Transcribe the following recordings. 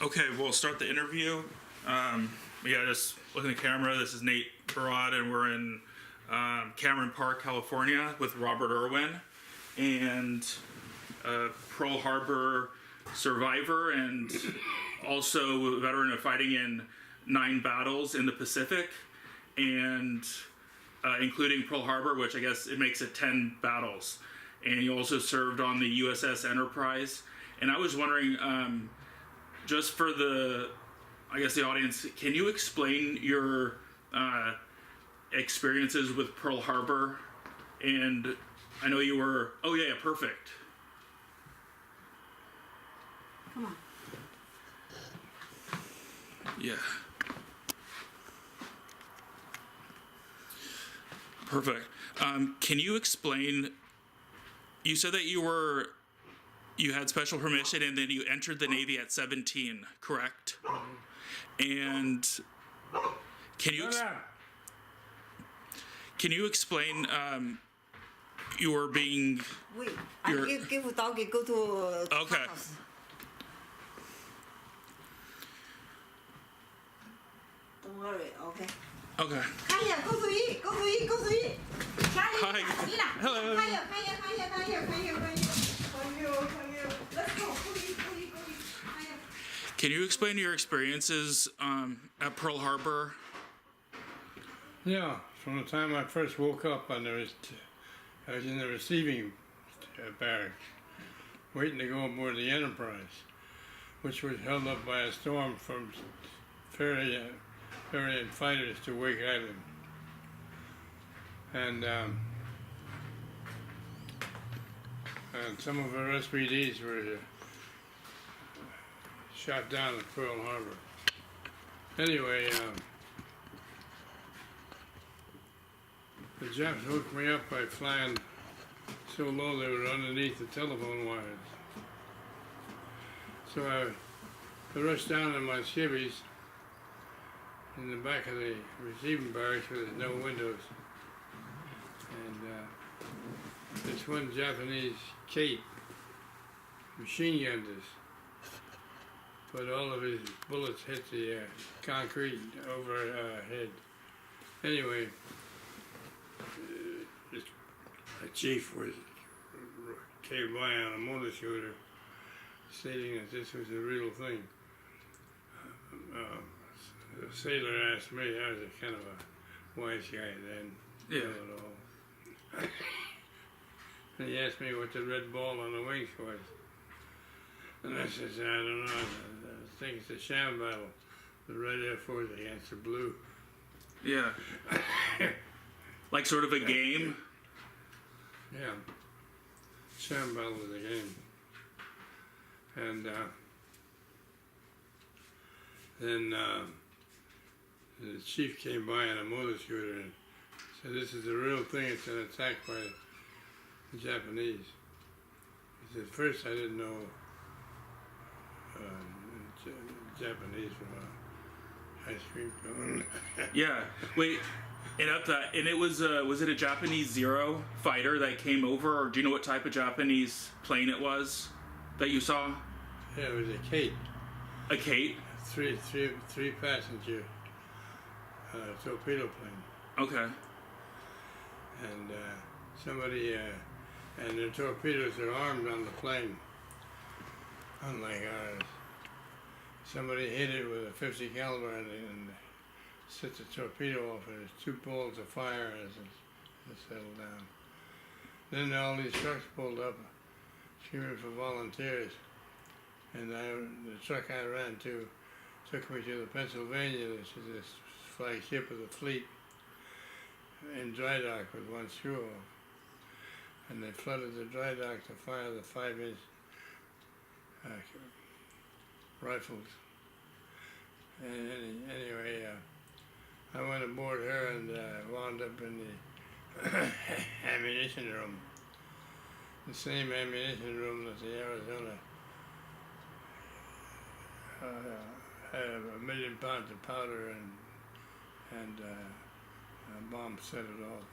Okay, we'll start the interview. Just look in the camera. This is Nate Barad, and we're in Cameron Park, California, with Robert Irwin, and Pearl Harbor survivor, and also a veteran of fighting in 9 battles in the Pacific, and including Pearl Harbor, which I guess it makes it 10 battles. And he also served on the USS Enterprise. And I was wondering, just for the audience, can you explain your experiences with Pearl Harbor? And I know you were, perfect. Come on. Yeah. Perfect. Can you explain, you said that you had special permission and then you entered the Navy at 17, correct? And can you explain you were being... Wait, I give doggy go to okay. house. Don't worry, okay. Okay. Kaya, go to eat. Charlie, Hi. Hello. Kaya. Let's go. Go eat. Kaya. Can you explain your experiences at Pearl Harbor? Yeah, from the time I first woke up, I was in the receiving barracks, waiting to go aboard the Enterprise, which was held up by a storm from ferry and fighters to Wake Island. And some of our SPDs were shot down at Pearl Harbor. Anyway, the Japs hooked me up by flying so low they were underneath the telephone wires. So I rushed down in my skivvies in the back of the receiving barracks where there's no windows. And this one Japanese Kate machine gunned us, but all of his bullets hit the concrete overhead. Anyway, the chief came by on a motor scooter stating that this was the real thing. The sailor asked me, I was a kind of a wise guy then. Yeah. And he asked me what the red ball on the wings was. And I said, I don't know, I think it's a sham battle. The red Air Force against the blue. Yeah. Like sort of a game? Yeah. Sham battle was a game. And then the chief came by on a motor scooter and said, this is the real thing, it's an attack by the Japanese. He said, first I didn't know Japanese from ice cream cone. Yeah. Wait, and it was it a Japanese Zero fighter that came over, or do you know what type of Japanese plane it was that you saw? Yeah, it was a Kate. A Kate? Three passenger torpedo plane. Okay. And somebody, and the torpedoes are armed on the plane, unlike ours. Somebody hit it with a 50 caliber and set the torpedo off, and there's 2 balls of fire as it settled down. Then all these trucks pulled up, screaming for volunteers, and the truck I ran to took me to the Pennsylvania, which is this flagship of the fleet, in dry dock with 1 screw off. And they flooded the dry dock to fire the 5-inch rifles. And anyway, I went aboard her and wound up in the ammunition room. The same ammunition room that the Arizona had 1 million pounds of powder and a bomb set it off.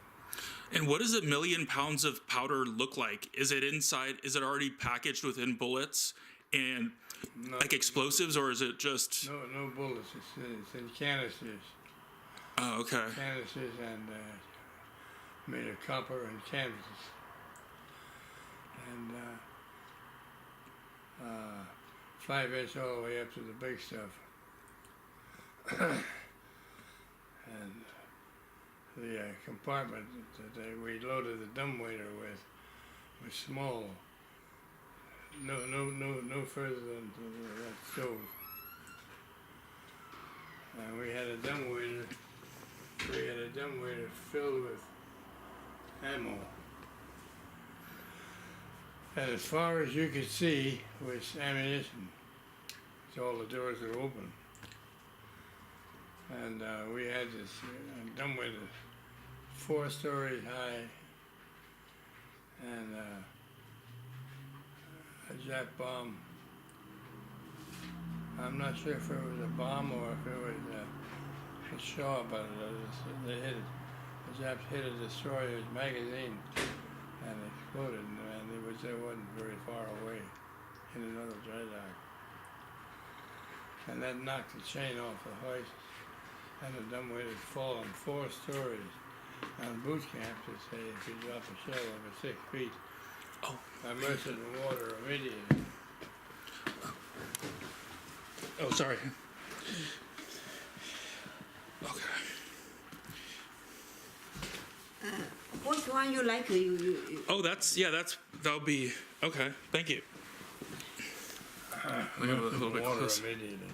And what does 1 million pounds of powder look like? Is it inside? Is it already packaged within bullets? And No, like explosives, or is it just? no bullets. It's in canisters. Oh, okay. Canisters and made of copper and canvas. And 5 inch all the way up to the big stuff. And the compartment that we loaded the dumbwaiter with was small. No further than that stove. And we had a dumbwaiter. We had a dumbwaiter filled with ammo. And as far as you could see was ammunition. So all the doors were open. And we had this dumbwaiter 4 stories high, and a Jap bomb. I'm not sure if it was a bomb or if it was a shell, but they hit it. The Japs hit a destroyer's magazine and exploded, and it wasn't very far away in another dry dock. And that knocked the chain off the hoist, and the dumbwaiter had fallen 4 stories. On boot camp, they say if you drop a shell over 6 feet, immerse it in water immediately. Oh, sorry. Okay. Which one you like? Oh, that'll be okay. Thank you. We have a little bit Water close. immediately.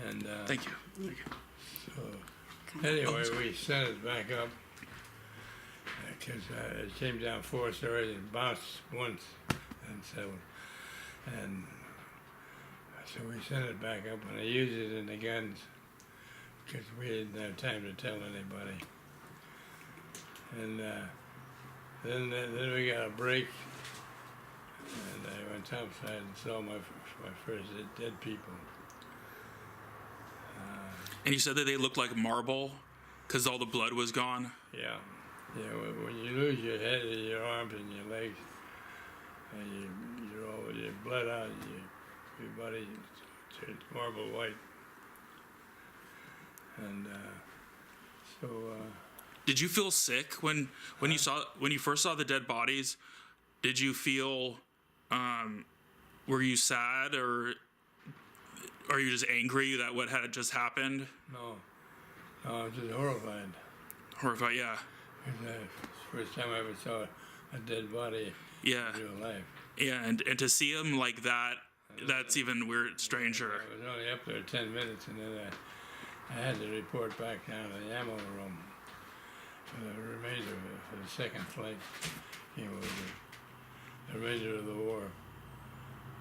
And Thank you. Thank you. so anyway, we sent it back up because it came down 4 stories and bounced once and settled. And so we sent it back up, and I used it in the guns because we didn't have time to tell anybody. And then we got a break, and I went topside and saw my first dead people. And you said that they looked like marble because all the blood was gone. Yeah, when you lose your head and your arms and your legs, and you're blood out, your body turns marble white. And so. Did you feel sick when you first saw the dead bodies? Did you feel? Were you sad, or are you just angry that what had just happened? No, I was just horrified. Horrified, yeah. It's the first time I ever saw a dead body Yeah. in real life. Yeah, and to see him like that, that's even weird, stranger. I was only up there 10 minutes, and then I had to report back down to the ammo room for the remainder of it, for the second flight. The remainder of the war.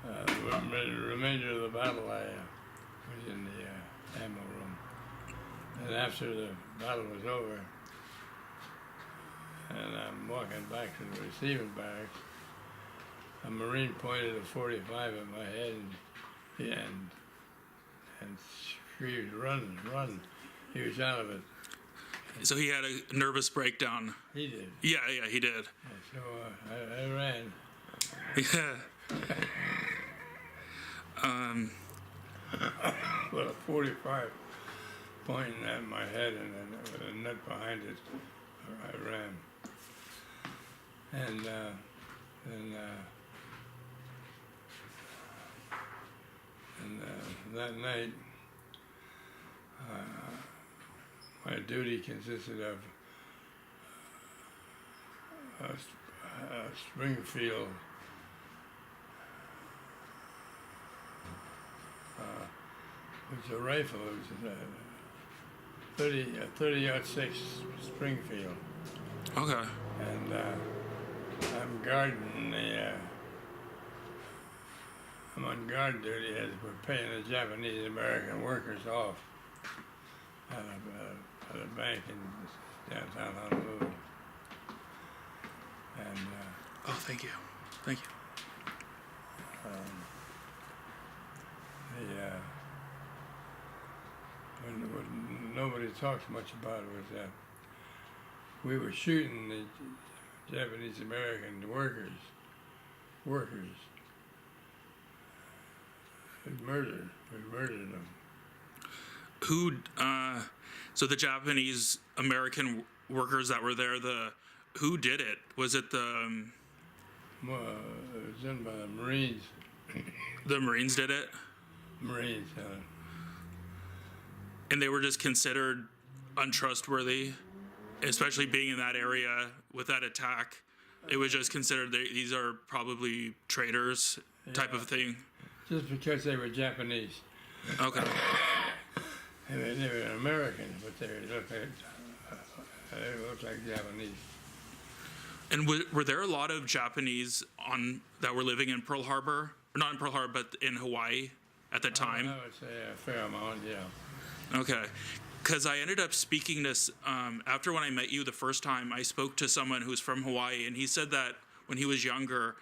The remainder of the battle I was in the ammo room. And after the battle was over, and I'm walking back to the receiving barracks, a Marine pointed a .45 at my head and screamed, "Run, run!" He was out of it. So he had a nervous breakdown. He did. Yeah, he did. And so I ran. Yeah. With a .45 pointing at my head and then with a net behind it, I ran. And that night, my duty consisted of Springfield. It was a rifle. It was a 30-06 Springfield. Okay. And I'm guarding I'm on guard duty as we're paying the Japanese American workers off at a bank in downtown Honolulu. And Oh, thank you. Thank you. what nobody talks much about was that we were shooting the Japanese American workers, We murdered them. Who? So the Japanese American workers that were there, who did it? Was it the Well, it was done by the Marines. the Marines did it? Marines, And they were just considered untrustworthy, especially being in that area with that attack. It was just considered these are probably traitors type of thing. just because they were Japanese. Okay. They were Americans, but they looked like Japanese. And were there a lot of Japanese that were living in Pearl Harbor? Or not in Pearl Harbor, but in Hawaii at the time? I would say a fair amount, yeah. Okay. Because I ended up speaking to, after when I met you the first time, I spoke to someone who's from Hawaii, and he said that when he was younger,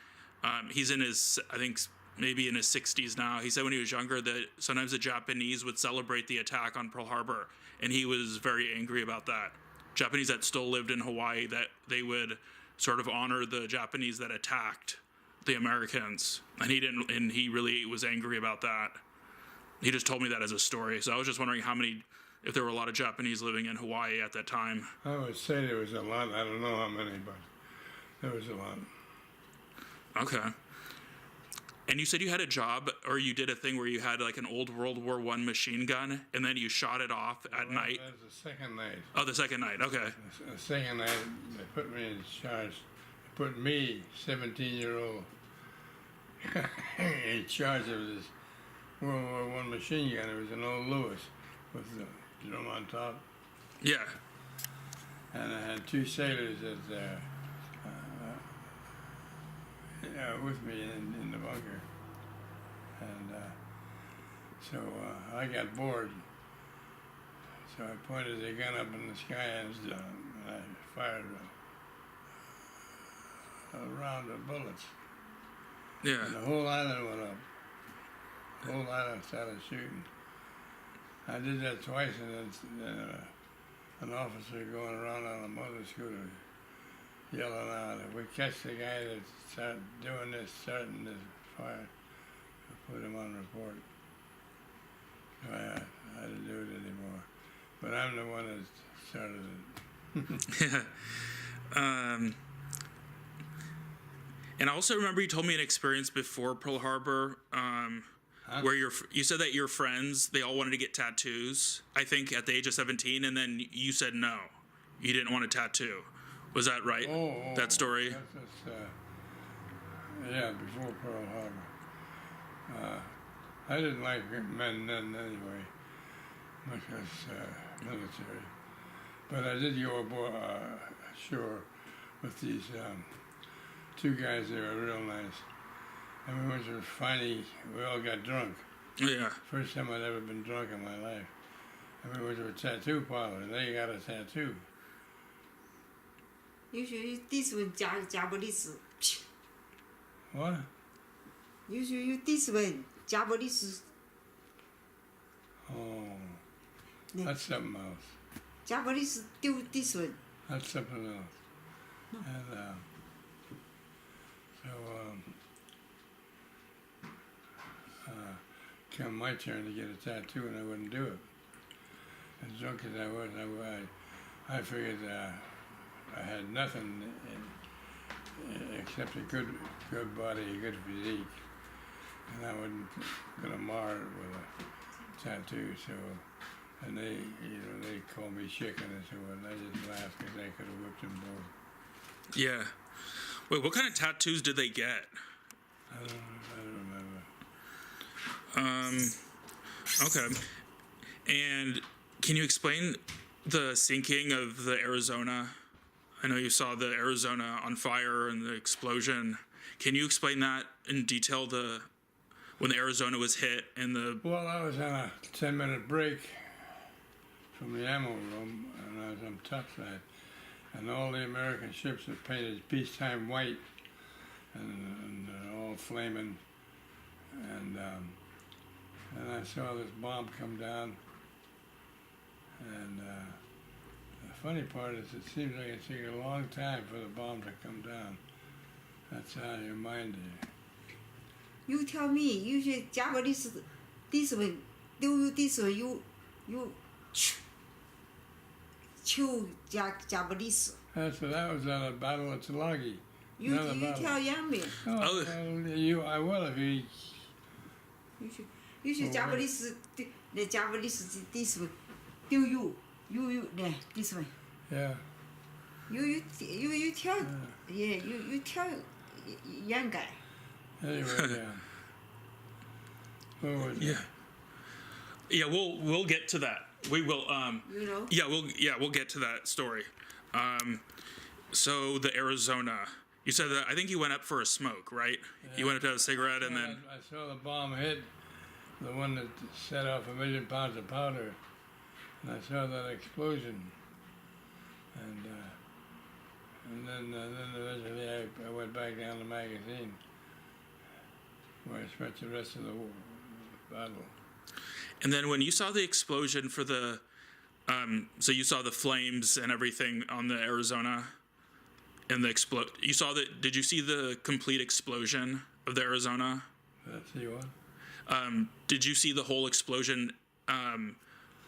he's in his, I think, maybe in his 60s now. He said when he was younger that sometimes the Japanese would celebrate the attack on Pearl Harbor, and he was very angry about that. Japanese that still lived in Hawaii, that they would sort of honor the Japanese that attacked the Americans, and he really was angry about that. He just told me that as a story, so I was just wondering if there were a lot of Japanese living in Hawaii at that time. I would say there was a lot. I don't know how many, but there was a lot. Okay. And you said you had a job, or you did a thing where you had like an old World War I machine gun, and then you shot it off at night? That was the second night. Oh, the second night. Okay. The second night, they put me in charge. They put me, 17-year-old, in charge of this World War I machine gun. It was an old Lewis with the drum on top. Yeah. And I had two sailors that with me in the bunker. And so I got bored. So I pointed the gun up in the sky and I fired a round of bullets. Yeah. And the whole island went up. The whole island started shooting. I did that twice, and then an officer going around on a motor scooter yelling out, if we catch the guy that starting this fire, we'll put him on report. So I didn't do it anymore. But I'm the one that started it. And I also remember you told me an experience before Pearl Harbor, where you said that your friends, they all wanted to get tattoos, I think at the age of 17, and then you said no, you didn't want a tattoo. Was that right? That story? That's, yeah, before Pearl Harbor. I didn't like men then anyway, because military. But I did go aboard ashore with these two guys. They were real nice. And we went to finally, we all got drunk. Yeah. First time I'd ever been drunk in my life. And we went to a tattoo parlor, and they got a tattoo. Usually this one Japanese. What? Usually this one Japanese. Oh, that's something else. Japanese do this one. That's something else. And come my turn to get a tattoo, and I wouldn't do it. As drunk as I was, I figured I had nothing except a good body, a good physique, and I wasn't gonna mar it with a tattoo. So, and they called me chicken and so on. I just laughed because I could have whipped them both. Yeah. Wait, what kind of tattoos did they get? I don't remember. Okay. And can you explain the sinking of the Arizona? I know you saw the Arizona on fire and the explosion. Can you explain that in detail, when the Arizona was hit and the... Well, I was on a 10-minute break from the ammo room, and I was on top side. And all the American ships are painted peacetime white, and they're all flaming. And I saw this bomb come down. And the funny part is it seems like it took a long time for the bomb to come down. That's how your mind is. You tell me. You say Japanese this way. Do you this way? You chew Japanese. That was at a battle at Tulagi. You Another battle. tell young man. Oh, I will if you. You should Japanese the Japanese this way. Do you there this way. Yeah. You tell you tell young guy. Anyway, yeah. What was it? Yeah. Yeah, we'll get to that. We will. You know. Yeah, we'll get to that story. So the Arizona. You said that I think you went up for a smoke, right? Yeah. You went up to have a cigarette and then. I saw the bomb hit, the one that set off 1 million pounds of powder, and I saw that explosion, and then eventually I went back down the magazine, where I spent the rest of the battle. And then when you saw the explosion for the, so you saw the flames and everything on the Arizona, and the explode. You saw that. Did you see the complete explosion of the Arizona? Let's see what. Did you see the whole explosion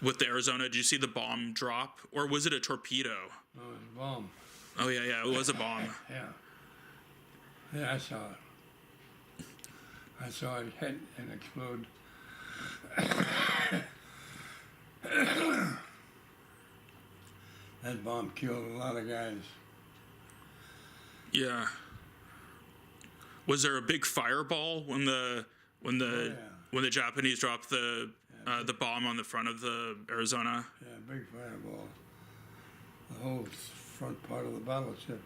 with the Arizona? Did you see the bomb drop, or was it a torpedo? Oh, it was a bomb. Oh yeah, it was a bomb. Yeah, I saw it. I saw it hit and explode. That bomb killed a lot of guys. Yeah. Was there a big fireball when the when the Japanese dropped the bomb on the front of the Arizona? Yeah, big fireball. The whole front part of the battleship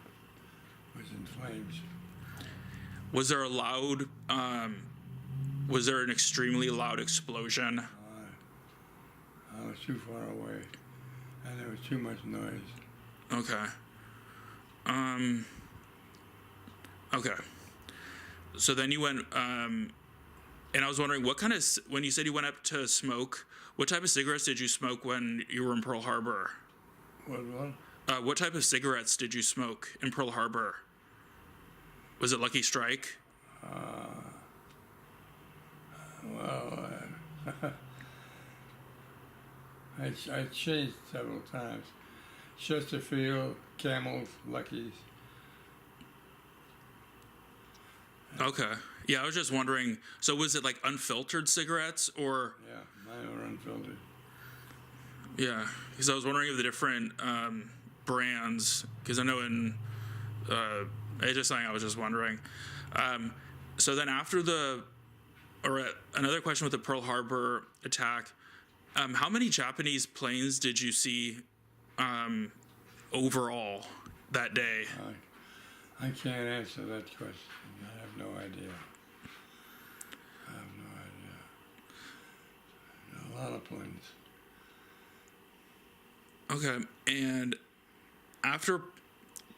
was in flames. Was there a loud? Was there an extremely loud explosion? I was too far away, and there was too much noise. Okay. Okay. So then you went, and I was wondering what kind of, when you said you went up to smoke, what type of cigarettes did you smoke when you were in Pearl Harbor? What type of cigarettes did you smoke in Pearl Harbor? Was it Lucky Strike? I changed several times. Chesterfield, Camels, Luckies. Okay. Yeah, I was just wondering. So was it like unfiltered cigarettes or? Yeah, mine were unfiltered. Yeah, because I was wondering of the different brands. Because I know in, it's just something I was just wondering. So then after another question with the Pearl Harbor attack, how many Japanese planes did you see overall that day? I can't answer that question. I have no idea. A lot of planes. Okay, and after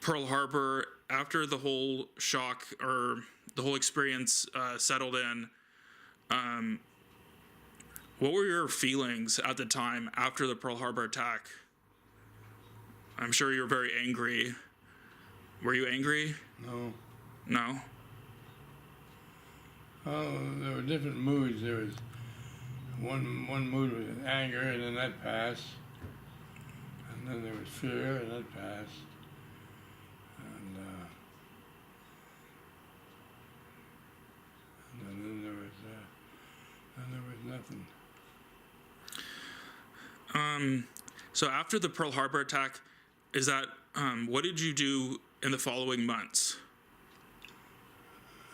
Pearl Harbor, after the whole shock or the whole experience settled in, what were your feelings at the time after the Pearl Harbor attack? I'm sure you were very angry. Were you angry? No. No? Oh, there were different moods. There was one mood was anger, and then that passed. And then there was fear, and that passed. And then there was nothing. So after the Pearl Harbor attack, is that what did you do in the following months?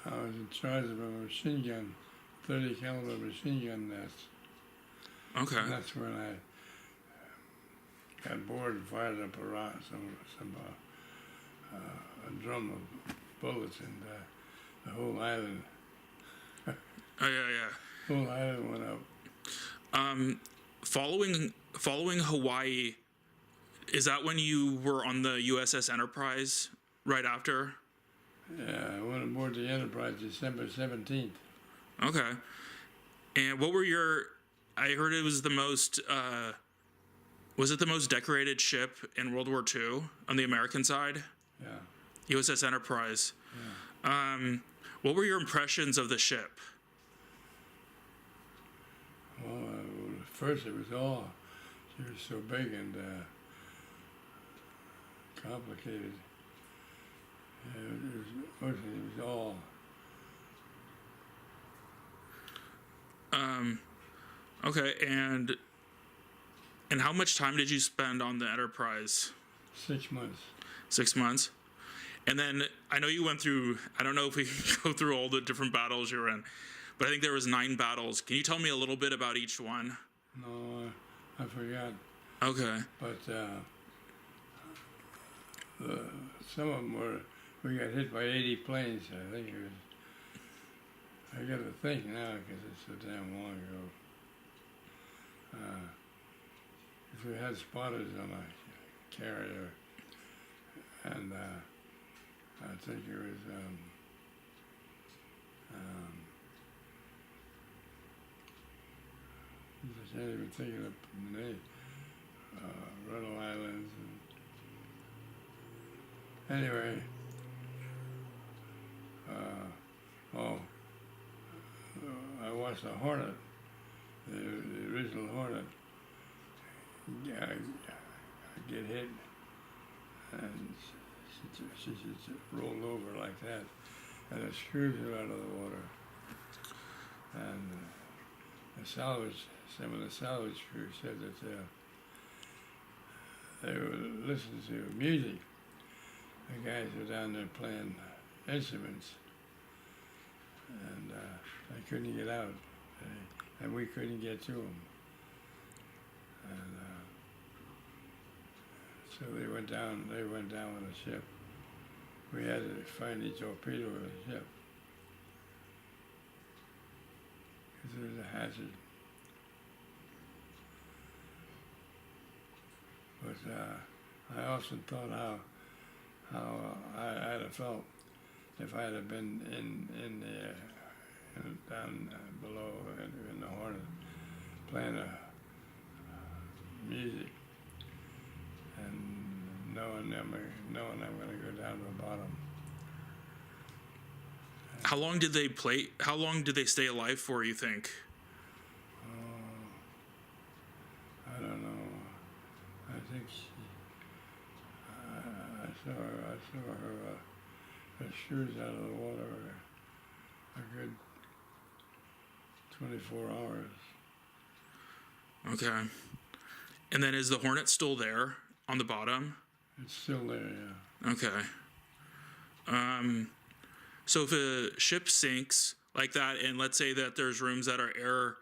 I was in charge of a machine gun, 30 caliber machine gun nest. Okay. And that's when I got bored and fired up a drum of bullets, and the whole island. Oh yeah. Whole island went up. Following Hawaii, is that when you were on the USS Enterprise right after? Yeah, I went aboard the Enterprise December 17th. Okay. And what were I heard it was the most, was it the most decorated ship in World War II on the American side? Yeah. USS Enterprise. Yeah. What were your impressions of the ship? first it was all, she was so big and complicated. Mostly it was all. Okay, and how much time did you spend on the Enterprise? 6 months. 6 months. And then I know you went through, I don't know if we can go through all the different battles you were in, but I think there was 9 battles. Can you tell me a little bit about each one? No, I forgot. Okay. But some of them were, we got hit by 80 planes, I think it was. I got to think now because it's so damn long ago. If we had spotters on a carrier, and I think it was I can't even think of the name. Ruddle Islands. And anyway, I watched the Hornet, the original Hornet. I get hit, and she rolled over like that, and it screwed her out of the water. And some of the salvage crew said that they would listen to music. The guys were down there playing instruments, and they couldn't get out, and we couldn't get to them. And so they went down with the ship. We had to finally torpedo the ship because it was a hazard. But I often thought how I'd have felt if I'd have been in the down below in the Hornet playing music and knowing I'm going to go down to the bottom. How long did they play? How long did they stay alive for, you think? I don't know. I think I saw her shoes out of the water a good 24 hours. Okay. And then is the Hornet still there on the bottom? It's still there, yeah. Okay. So if a ship sinks like that, and let's say that there's rooms that are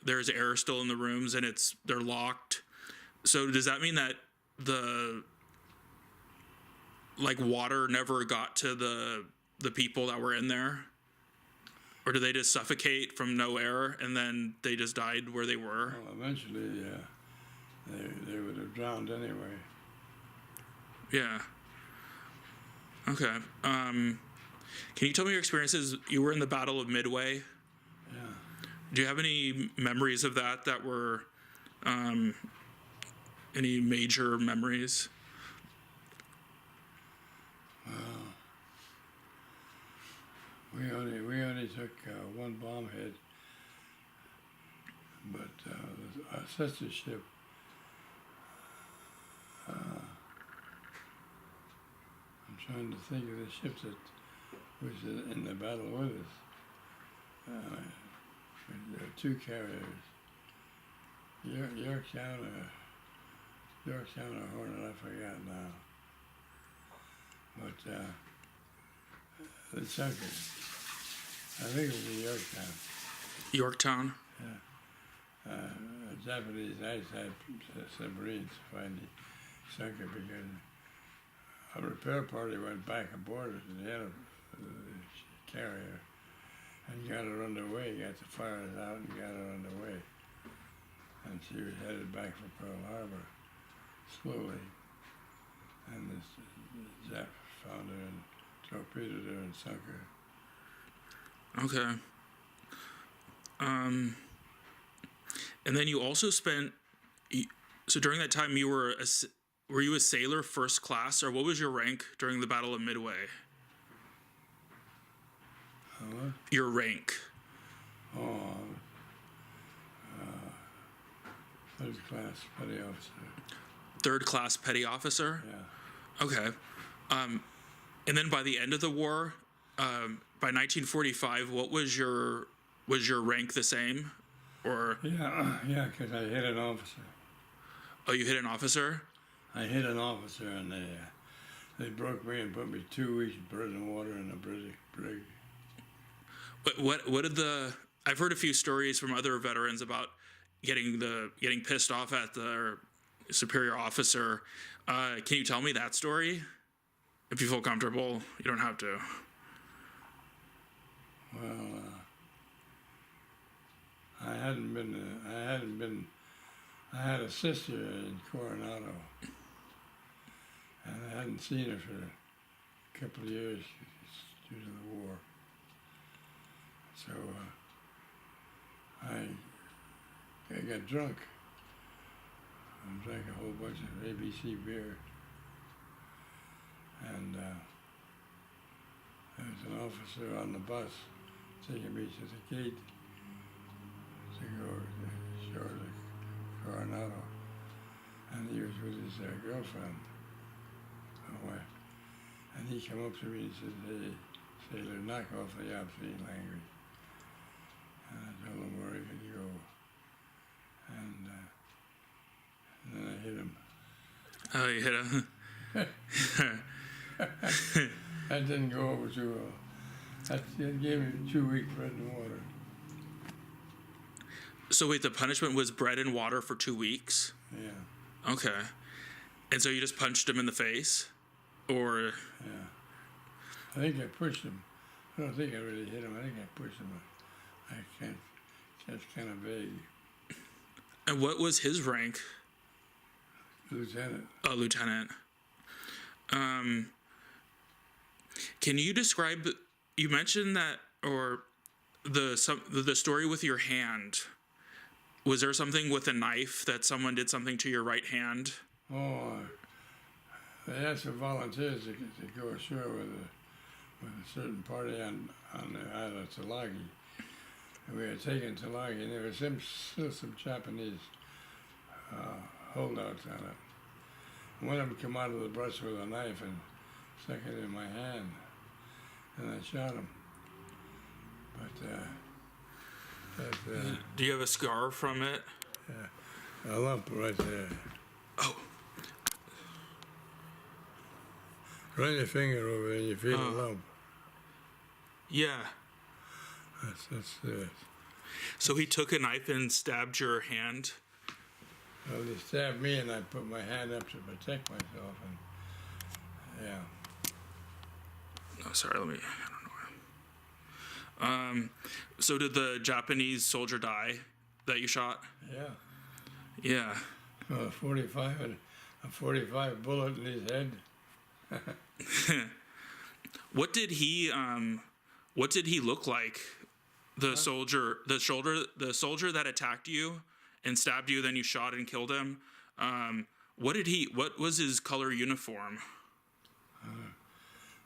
there's air still in the rooms and they're locked. So does that mean that the water never got to the people that were in there? Or do they just suffocate from no air and then they just died where they were? Well, eventually, they would have drowned anyway. Yeah. Okay. Can you tell me your experiences? You were in the Battle of Midway. Yeah. Do you have any memories of that were any major memories? We only took one bomb hit, but our sister ship, I'm trying to think of the ships that was in the battle with us. There were 2 carriers, Yorktown or Hornet, I forgot now. But the second, I think it was the Yorktown. Yorktown? Yeah. Japanese ice had submarines finally sunk it because a repair party went back aboard it and had a carrier and got her underway, got the fires out and got her underway. And she was headed back for Pearl Harbor slowly. And this Jap found her and torpedoed her and sunk her. Okay. And then you also spent, so during that time were you a sailor first class, or what was your rank during the Battle of Midway? What? Your rank. Oh, third class petty officer. Third class petty officer? Yeah. Okay. And then by the end of the war, by 1945, what was your rank the same? Or Yeah, because I hit an officer. oh, you hit an officer? I hit an officer, and they broke me and put me 2 weeks in prison water in a brig. But what did the? I've heard a few stories from other veterans about getting pissed off at the superior officer. Can you tell me that story? If you feel comfortable, you don't have to. Well, I had a sister in Coronado, and I hadn't seen her for a couple of years due to the war. So I got drunk. I drank a whole bunch of ABC beer, and there was an officer on the bus taking me to the gate to go to shore to Coronado, and he was with his girlfriend, my wife, and he came up to me and said, "Hey, sailor, knock off the obscene language." And I told him where he could go, and then I hit him. Oh, you hit him. That didn't go over too well. That gave me 2 weeks bread and water. So wait, the punishment was bread and water for 2 weeks? Yeah, Okay. And so you just punched him in the face? Or yeah. I think I pushed him. I don't think I really hit him. I think I pushed him. I can't. That's kind of vague. and what was his rank? Lieutenant. A lieutenant. Can you describe? You mentioned that, or the story with your hand. Was there something with a knife that someone did something to your right hand? Oh, they asked for volunteers to go ashore with a certain party on the island of Tulagi. And we had taken Tulagi, and there was still some Japanese holdouts on it. One of them came out of the brush with a knife and stuck it in my hand, and I shot him. But Do you have a scar from it? a lump right there. Oh, Run your finger over there and you feel a lump. yeah. That's So he took a knife and stabbed your hand? well, they stabbed me and I put my hand up to protect myself, and yeah. Oh, sorry, I don't know. So did the Japanese soldier die that you shot? Yeah. Yeah. Well, a 45 bullet in his head. What did he look like? The soldier that attacked you and stabbed you, then you shot and killed him. What was his color uniform?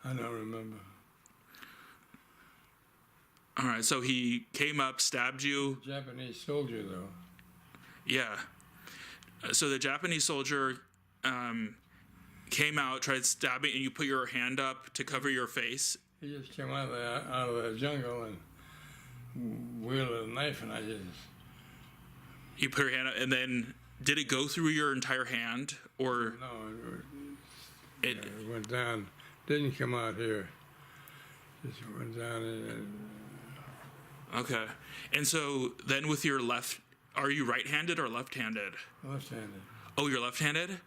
I don't remember. All right, so he came up, stabbed you. Japanese soldier, though. Yeah. So the Japanese soldier came out, tried stabbing, and you put your hand up to cover your face. He just came out of the jungle and wielded a knife, and I just... You put your hand up, and then did it go through your entire hand, or No, it? it went down. Didn't come out here. Just went down and Okay. And so then with your left, are you right-handed or left-handed? left-handed. Oh, you're left-handed?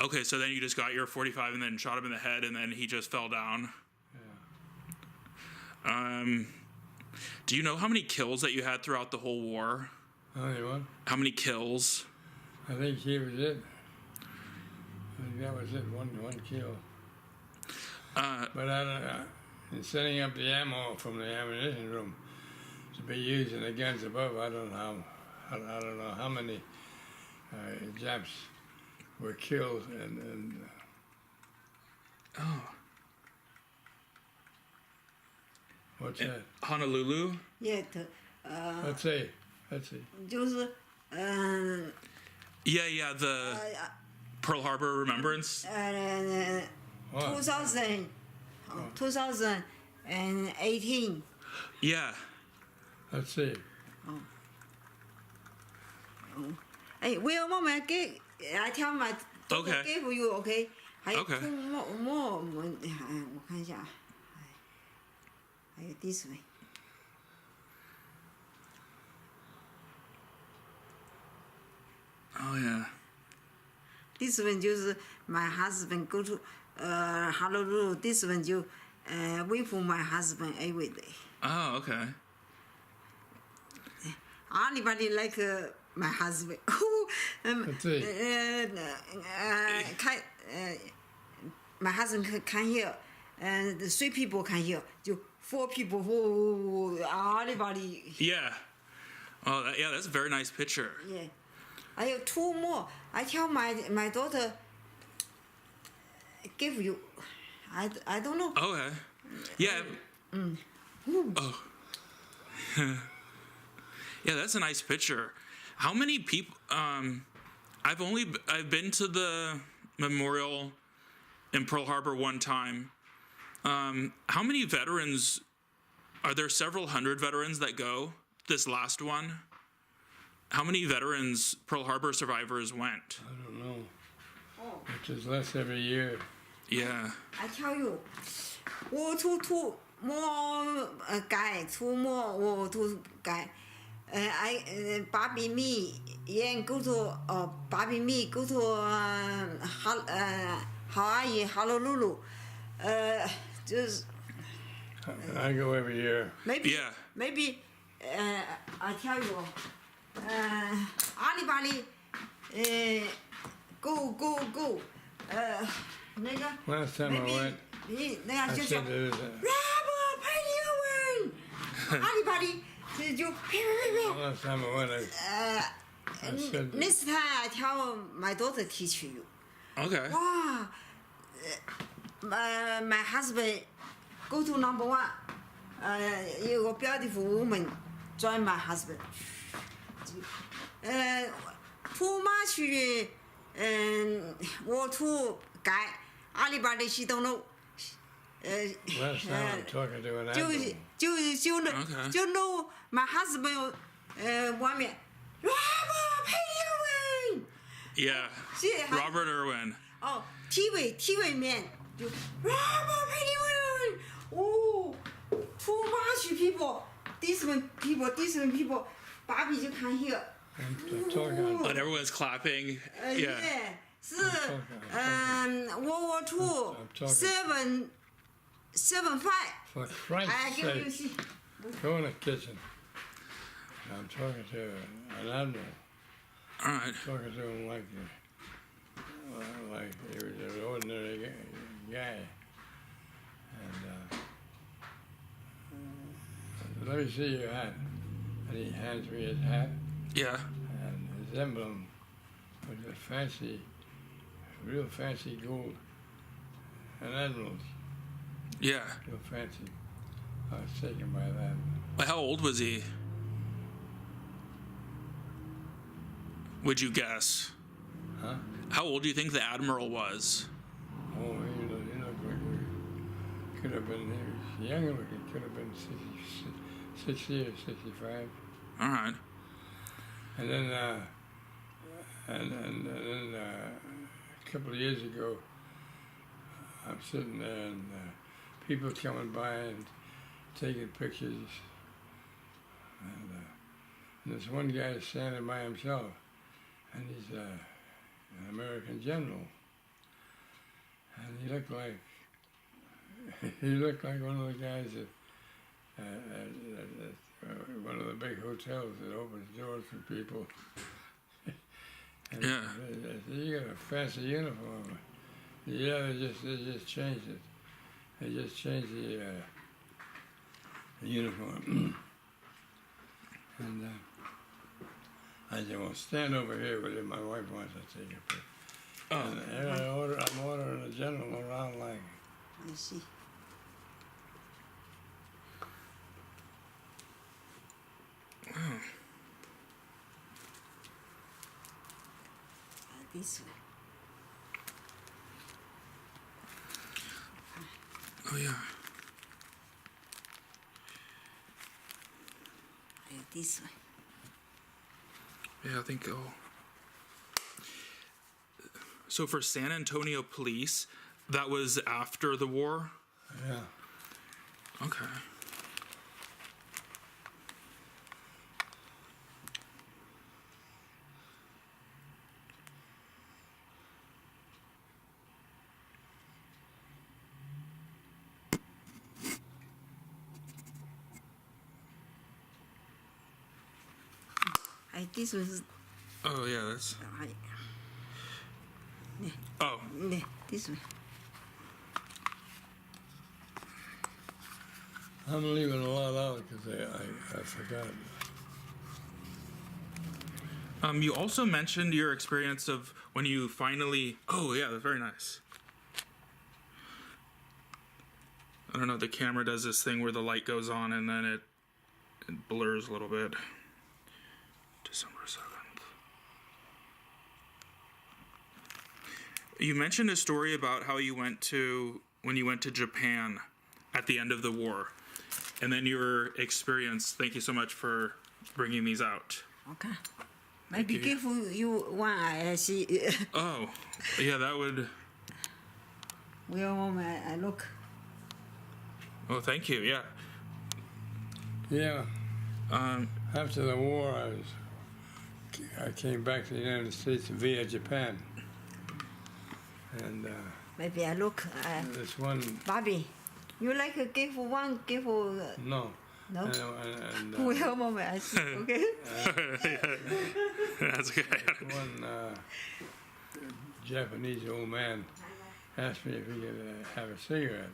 Okay, so then you just got your 45 and then shot him in the head, and then he just fell down. Yeah. Do you know how many kills that you had throughout the whole war? Only one. How many kills? I think he was it. I think that was it. One kill. But I don't. In setting up the ammo from the ammunition room to be used in the guns above, I don't know how many Japs were killed and Oh. what's that? Honolulu? Yeah, Let's see. 就是 Yeah, the Pearl Harbor Remembrance. 2018. Yeah. Let's see. 哎，Will moment I tell my Okay. give you OK， 还有 Okay. more 我看一下，还有 this way。Oh yeah. This one 就是 my husband go to Honolulu. This one 就wait for my husband every day. Oh, okay. Anybody like my husband? Let's see. My husband come here, and 3 people come here. 就 4 people who anybody. Yeah. Oh, yeah, that's a very nice picture. Yeah. I have 2 more. I tell my daughter give you. I don't know. Okay. Yeah. Oh. Yeah, that's a nice picture. How many people? I've been to the memorial in Pearl Harbor one time. How many veterans? Are there several hundred veterans that go? This last one. How many veterans, Pearl Harbor survivors, went? I don't know. Oh. Which is less every year. I Yeah. tell you, two more guy, 2 more guy. Bobby me, yeah, go to Bobby me, go to Hawaii, Honolulu. Just I go every year. maybe. Yeah. Maybe I tell you, anybody go. 那个 Last time I went, 那样 I 就 said 说 there was Robert Anybody 就 last time I went, I said Next time I tell my daughter teach you. Okay. Wow, my husband go to number 1. You go beautiful woman join my husband. Too much war too guy. Anybody she don't know. last time I'm talking to an 就 admiral. 就 Okay. 就 know my husband 外面 Robert Penny Yeah. 是 Robert Irwin. 哦 TV 面就 Robert Penny oh too much people this one people Bobby 就 come here I'm talking. And everyone's clapping. Yeah. yeah 是World War II I'm talking. 7-5 For Christ's I give you sake, see go in the kitchen. I'm talking to an admiral. All right. Talking to him like he was an ordinary guy. And let me see your hat. And he hands me his hat Yeah. and his emblem was a fancy, real fancy gold. An admiral's Yeah. real fancy. I was taken by that. But how old was he? Would you guess? Huh? How old do you think the admiral was? Oh, he looked like he could have been, he was young looking, could have been 60 or 65. All right. And then, and then a couple of years ago, I'm sitting there and people coming by and taking pictures. And there's one guy standing by himself, and he's an American general. And he looked like one of the guys that one of the big hotels that opens doors for people. And Yeah. they said, "You got a fancy uniform." Yeah, they just changed it. They just changed the uniform. And I said, "Well, stand over here with it. My wife wants to take a picture." Oh. And I'm ordering a general around like. I see this way. Oh yeah. This way. Yeah, I think. Oh. So for San Antonio police, that was after the war. Yeah. Okay. This was. Oh yeah, that's. Oh. This way. I'm leaving a lot out because I forgot. You also mentioned your experience of when you finally. Oh yeah, that's very nice. I don't know. The camera does this thing where the light goes on and then it blurs a little bit. December 7th. You mentioned a story about how you went to when you went to Japan at the end of the war, and then your experience. Thank you so much for bringing these out. Okay. Maybe you. give you one I see. Oh, yeah, that would. Well, I look. Oh, thank you. Yeah. Yeah. After the war, I came back to the United States via Japan, and Maybe I look. this one. Bobby, you like a give one, give No. no. And Well, moment I see. Okay. That's good. one Japanese old man asked me if he could have a cigarette.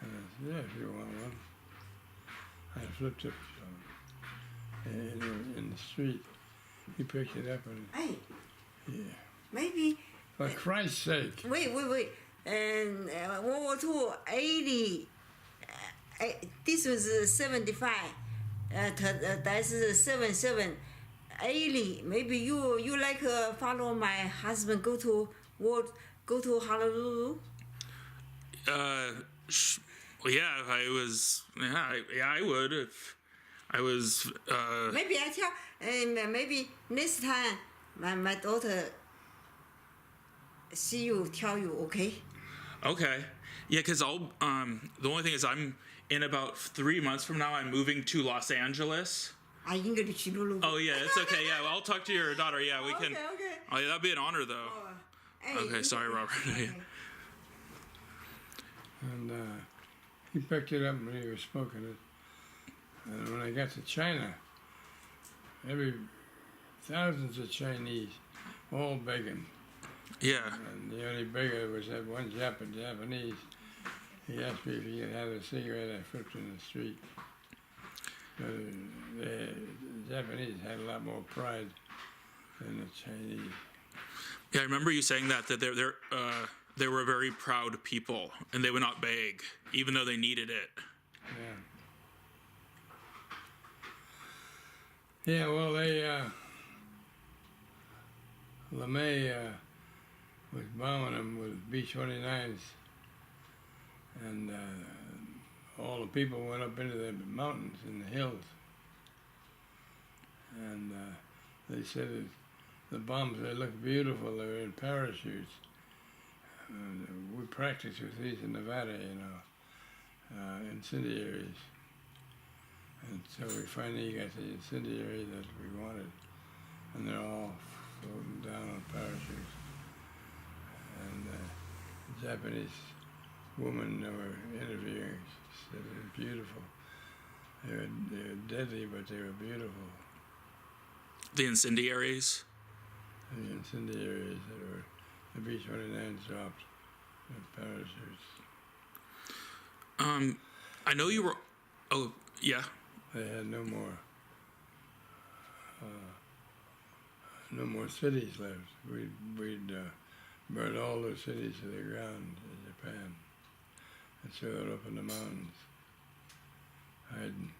And I said, yeah, if you want one. I flipped it in the street. He picked it up and, Hey, yeah. maybe. For Christ's sake. Wait. And World War II, 80. This was 75. That's 77. 80. Maybe you like follow my husband go to Honolulu. Well, yeah, if I was, I would if I was. Maybe I tell, and maybe next time my daughter see you, tell you, okay? Okay, yeah, because I'll. The only thing is, I'm in about 3 months from now. I'm moving to Los Angeles. English, Lulu. Oh yeah, it's okay. Yeah, well, I'll talk to your daughter. Yeah, we can. Okay. Oh, yeah, that'd be an honor, though. Hey, Okay, sorry, Robert. And he picked it up when he was smoking it. And when I got to China, thousands of Chinese, all begging. Yeah. And the only beggar was that one Japanese. He asked me if he could have a cigarette. I flipped in the street. The Japanese had a lot more pride than the Chinese. Yeah, I remember you saying that they were a very proud people, and they would not beg, even though they needed it. Yeah. Yeah, well, LeMay was bombing them with B-29s, and all the people went up into the mountains and the hills, and they said that the bombs, they looked beautiful, they were in parachutes. We practiced with these in Nevada, incendiaries. And so we finally got the incendiary that we wanted, and they're all floating down on parachutes. And the Japanese woman they were interviewing said it was beautiful. They were deadly, but they were beautiful. The incendiaries? The incendiaries that were, the B-29s dropped in parachutes. I know you were. Oh, yeah. They had no more cities left. We'd burned all those cities to the ground in Japan and showed up in the mountains, hiding.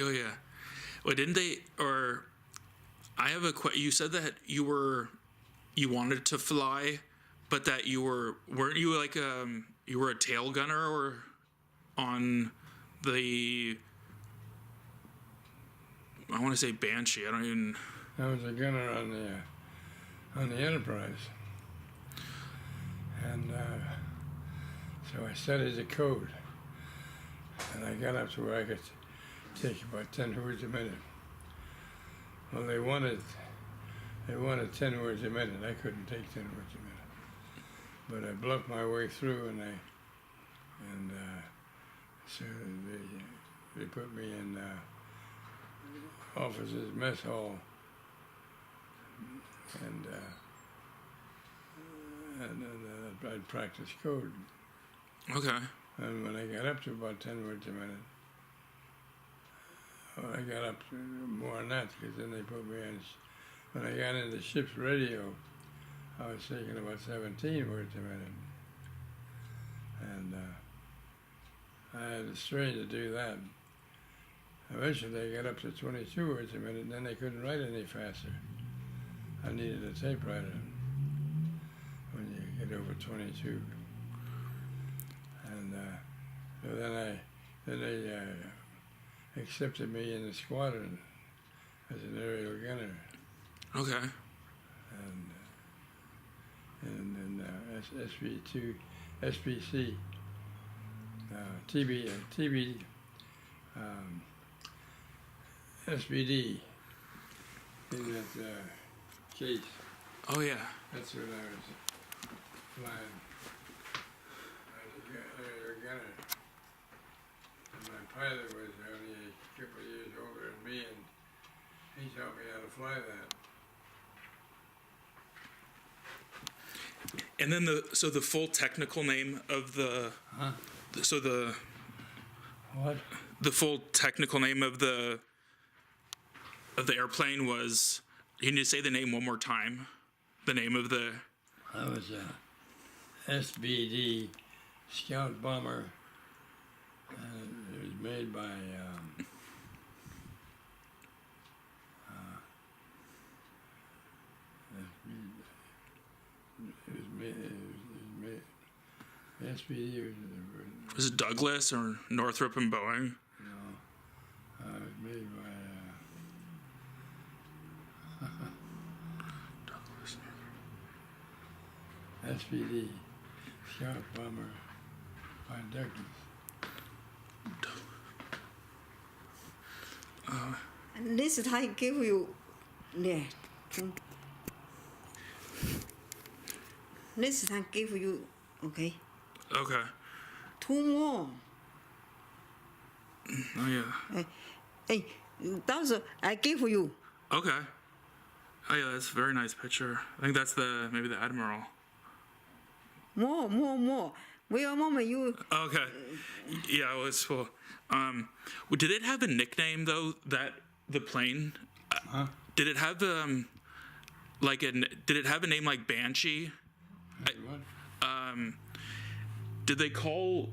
Oh yeah. Well, didn't they? Or I have a question. You said that you wanted to fly, but that weren't you like you were a tail gunner or on the I want to say Banshee. I don't even. I was a gunner on the Enterprise, and so I studied the code, and I got up to where I could take about 10 words a minute. Well, they wanted 10 words a minute. I couldn't take 10 words a minute, but I bluffed my way through, and so they put me in officers' mess hall, and I'd practice code. Okay. And when I got up to about 10 words a minute, I got up to more than that, because then they put me in. When I got into ship's radio, I was taking about 17 words a minute, and I had to strain to do that. Eventually, they got up to 22 words a minute, and then they couldn't write any faster. I needed a typewriter when you get over 22. And so then they accepted me in the squadron as an aerial gunner. Okay. And SB2, SBC, SBD in that case. Oh yeah. That's when I was flying. I was a gunner. And my pilot was only a couple of years older than me, and he taught me how to fly that. And then the full technical name of the What? the full technical name of the airplane was. Can you say the name one more time? The name of the. That was a SBD Scout Bomber. It was made by SBD Was it Douglas or Northrop and Boeing? it was made by Douglas. SBD Scout Bomber by Douglas. This time give you, yeah. This time give you, okay. Okay. 2 more. Oh yeah. Hey, that's I give you. Okay. Oh yeah, that's a very nice picture. I think that's maybe the Admiral. More. Wait a moment, you. Okay. Yeah, it was cool. Did it have a nickname though? That the plane? Huh? Did it have Did it have a name like Banshee? What? Did they call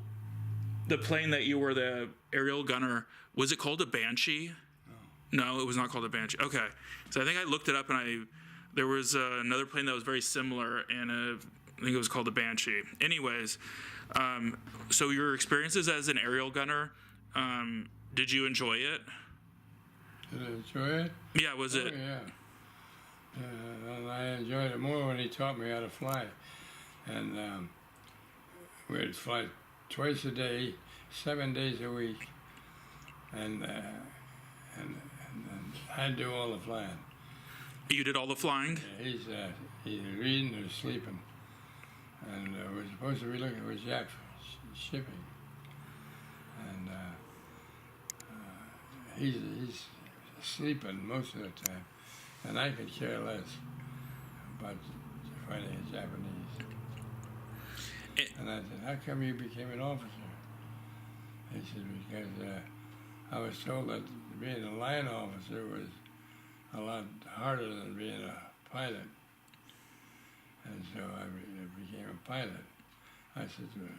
the plane that you were the aerial gunner? Was it called a Banshee? No, it was not called a Banshee. Okay, so I think I looked it up, and there was another plane that was very similar, and I think it was called a Banshee. Anyways, so your experiences as an aerial gunner, did you enjoy it? Did I enjoy it? Yeah, was it? Yeah. And I enjoyed it more when he taught me how to fly. And we'd fly twice a day, 7 days a week, and I'd do all the flying. You did all the flying? Yeah, he's either reading or sleeping. And we're supposed to be looking for Jap shipping. And he's sleeping most of the time. And I could care less about finding a Japanese. And I said, how come you became an officer? He said, because I was told that being a line officer was a lot harder than being a pilot. And so I became a pilot. I said, well,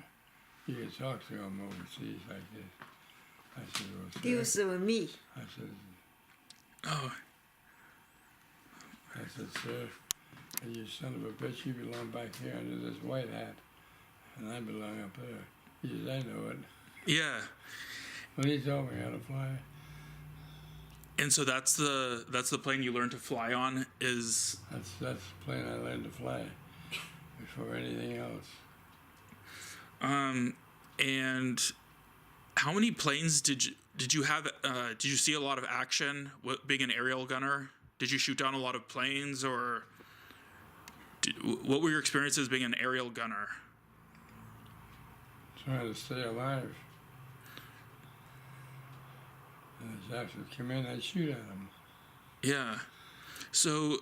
you can talk to him overseas like this. I said, well, sir, deals with me. I said, Oh, sir, you son of a bitch, you belong back here under this white hat, and I belong up there. He said, I know it. yeah. Well, he told me how to fly. And so that's the plane you learned to fly on. Is That's the plane I learned to fly before anything else. and how many planes did you have? Did you see a lot of action being an aerial gunner? Did you shoot down a lot of planes, or what were your experiences being an aerial gunner? Trying to stay alive. And the Japs would come in, I'd shoot at them. Yeah. So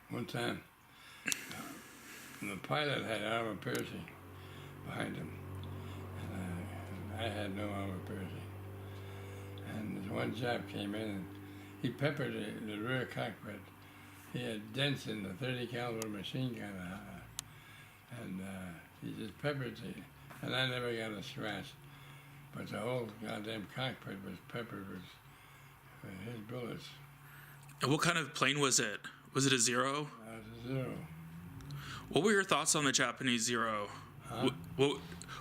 One time, the pilot had armor piercing behind him, and I had no armor piercing. And this one Jap came in, and he peppered the rear cockpit. He had dents in the 30 caliber machine gun, and he just peppered it. And I never got a scratch, but the whole goddamn cockpit was peppered with his bullets. and what kind of plane was it? Was it a Zero? That was a Zero. What were your thoughts on the Japanese Zero? Huh? What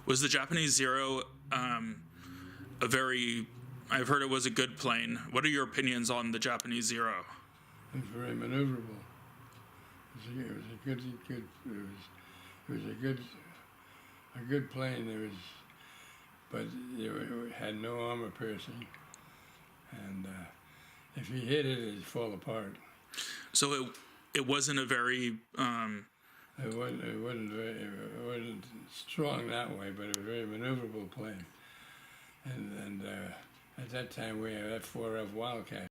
was the Japanese Zero? A very, I've heard it was a good plane. What are your opinions on the Japanese Zero? It was very maneuverable. It was a good plane. But it had no armor piercing, and if you hit it, it'd fall apart. So it wasn't a very It wasn't strong that way, but it was a very maneuverable plane. And at that time we had F4F Wildcat.